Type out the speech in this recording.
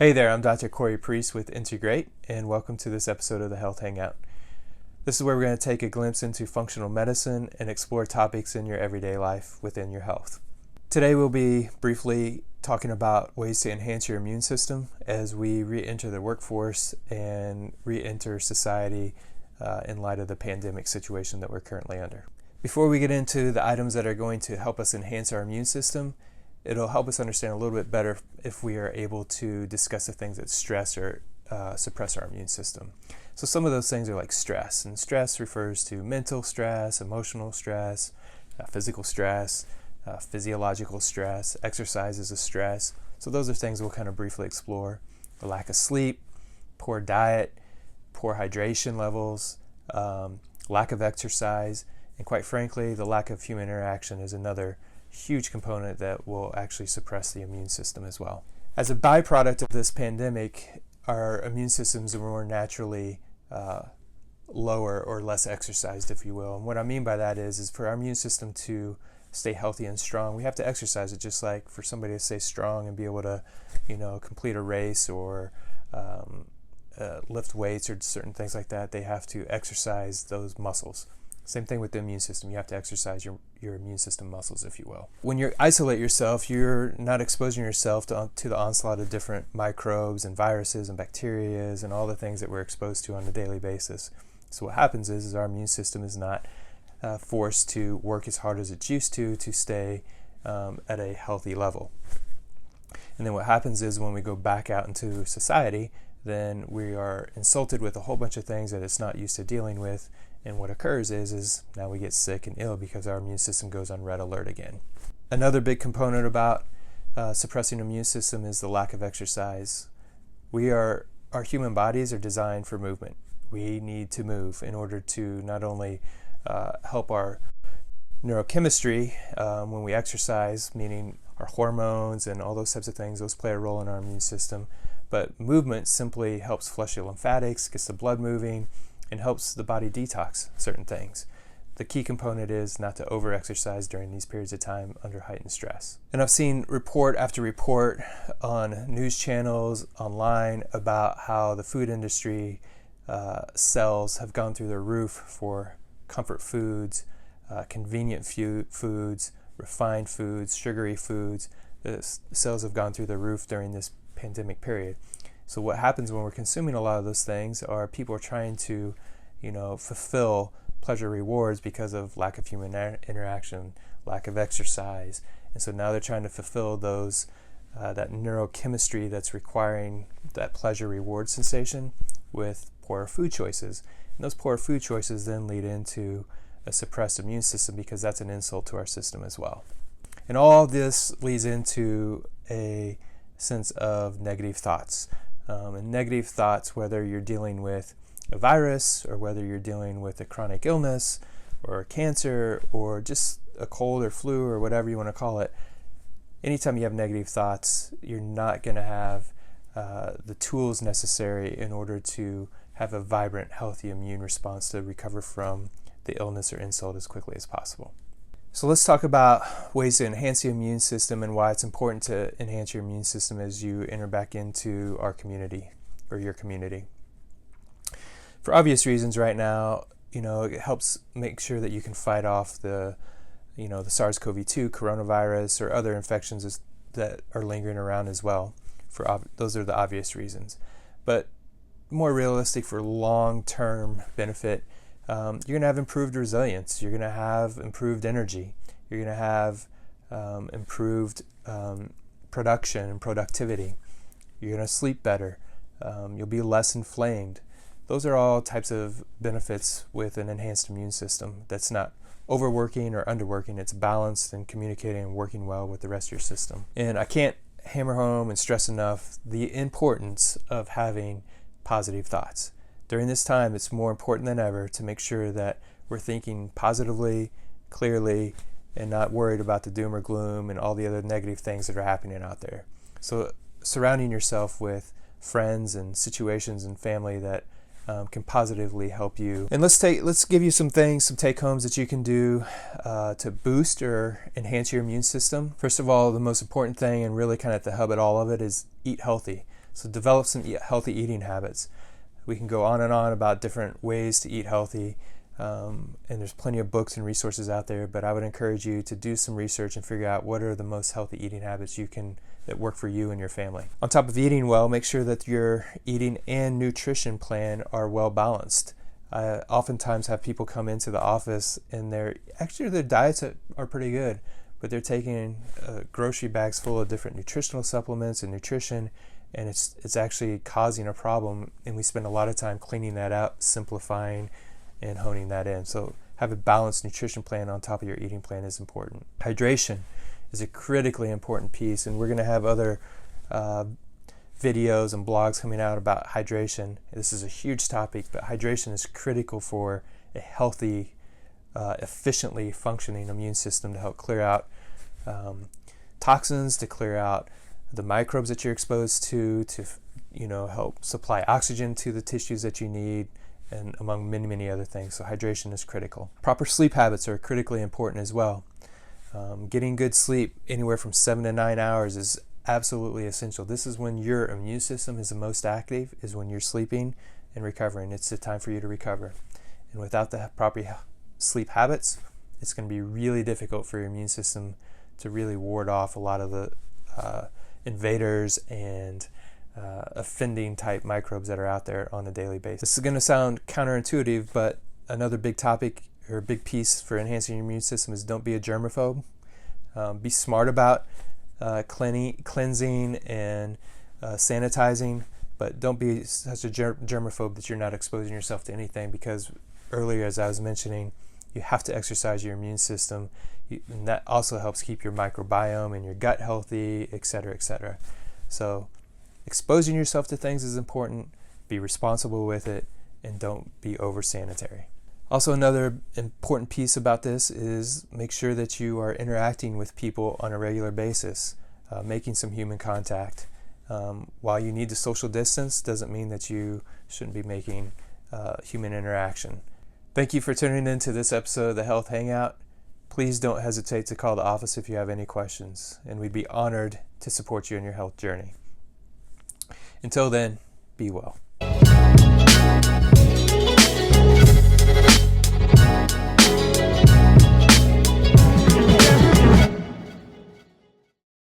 Hey there, I'm Dr. Corey Priest with Integrate, and welcome to this episode of the Health Hangout. This is where we're going to take a glimpse into functional medicine and explore topics in your everyday life within your health. Today we'll be briefly talking about ways to enhance your immune system as we re-enter the workforce and re-enter society in light of the pandemic situation that we're currently under. Before we get into the items that are going to help us enhance our immune system, it'll help us understand a little bit better if we are able to discuss the things that stress or suppress our immune system. So some of those things are like stress, and stress refers to mental stress, emotional stress, physical stress, physiological stress. Exercise is a stress. So those are things we'll kind of briefly explore. The lack of sleep, poor diet, poor hydration levels, lack of exercise, and quite frankly, the lack of human interaction is another huge component that will actually suppress the immune system as well. As a byproduct of this pandemic, our immune systems are more naturally lower or less exercised, if you will. And what I mean by that is for our immune system to stay healthy and strong, we have to exercise it, just like for somebody to stay strong and be able to, complete a race or lift weights or certain things like that, they have to exercise those muscles. Same thing with the immune system. You have to exercise your immune system muscles, if you will. When you isolate yourself, you're not exposing yourself to the onslaught of different microbes and viruses and bacteria and all the things that we're exposed to on a daily basis. So what happens is our immune system is not forced to work as hard as it's used to stay at a healthy level. And then what happens is when we go back out into society, then we are insulted with a whole bunch of things that it's not used to dealing with. And what occurs is now we get sick and ill because our immune system goes on red alert again. Another big component about suppressing the immune system is the lack of exercise. Our human bodies are designed for movement. We need to move in order to not only help our neurochemistry when we exercise, meaning our hormones and all those types of things, those play a role in our immune system. But movement simply helps flush your lymphatics, gets the blood moving, and helps the body detox certain things. The key component is not to over-exercise during these periods of time under heightened stress. And I've seen report after report on news channels, online, about how the food industry sales have gone through the roof for comfort foods, convenient foods, refined foods, sugary foods. The sales have gone through the roof during this pandemic period. So what happens when we're consuming a lot of those things are people are trying to, fulfill pleasure rewards because of lack of human interaction, lack of exercise. And so now they're trying to fulfill those, that neurochemistry that's requiring that pleasure reward sensation with poor food choices. And those poor food choices then lead into a suppressed immune system because that's an insult to our system as well. And all this leads into a sense of negative thoughts. And negative thoughts, whether you're dealing with a virus or whether you're dealing with a chronic illness or cancer or just a cold or flu or whatever you want to call it, anytime you have negative thoughts, you're not going to have the tools necessary in order to have a vibrant, healthy immune response to recover from the illness or insult as quickly as possible. So let's talk about ways to enhance the immune system and why it's important to enhance your immune system as you enter back into our community or your community. For obvious reasons right now, it helps make sure that you can fight off the SARS-CoV-2 coronavirus or other infections that are lingering around as well. Those are the obvious reasons. But more realistic for long-term benefit, you're going to have improved resilience. You're going to have improved energy. You're going to have improved production and productivity. You're going to sleep better. You'll be less inflamed. Those are all types of benefits with an enhanced immune system that's not overworking or underworking. It's balanced and communicating and working well with the rest of your system. And I can't hammer home and stress enough the importance of having positive thoughts. During this time, it's more important than ever to make sure that we're thinking positively, clearly, and not worried about the doom or gloom and all the other negative things that are happening out there. So surrounding yourself with friends and situations and family that can positively help you. And let's give you some take homes that you can do to boost or enhance your immune system. First of all, the most important thing and really kind of at the hub of all of it is eat healthy. So develop some healthy eating habits. We can go on and on about different ways to eat healthy, and there's plenty of books and resources out there, but I would encourage you to do some research and figure out what are the most healthy eating habits that work for you and your family. On top of eating well, make sure that your eating and nutrition plan are well balanced. I oftentimes have people come into the office and their diets are pretty good, but they're taking grocery bags full of different nutritional supplements and nutrition, and it's actually causing a problem, and we spend a lot of time cleaning that out, simplifying and honing that in. So have a balanced nutrition plan on top of your eating plan is important. Hydration is a critically important piece, and we're going to have other videos and blogs coming out about hydration. This is a huge topic, but hydration is critical for a healthy, efficiently functioning immune system to help clear out toxins, to clear out the microbes that you're exposed to help supply oxygen to the tissues that you need, and among many, many other things. So hydration is critical. Proper sleep habits are critically important as well. Getting good sleep, anywhere from 7 to 9 hours, is absolutely essential. This is when your immune system is the most active, is when you're sleeping and recovering. It's the time for you to recover. And without the proper sleep habits, it's going to be really difficult for your immune system to really ward off a lot of the invaders and offending type microbes that are out there on a daily basis. This is going to sound counterintuitive, but another big topic or a big piece for enhancing your immune system is don't be a germaphobe. Be smart about cleansing and sanitizing, but don't be such a germaphobe that you're not exposing yourself to anything, because earlier, as I was mentioning, you have to exercise your immune system, and that also helps keep your microbiome and your gut healthy, etc., etc. So exposing yourself to things is important. Be responsible with it, and don't be over sanitary. Also, another important piece about this is make sure that you are interacting with people on a regular basis, making some human contact. While you need to social distance, doesn't mean that you shouldn't be making human interaction. Thank you for tuning in to this episode of the Health Hangout. Please don't hesitate to call the office if you have any questions, and we'd be honored to support you in your health journey. Until then, be well.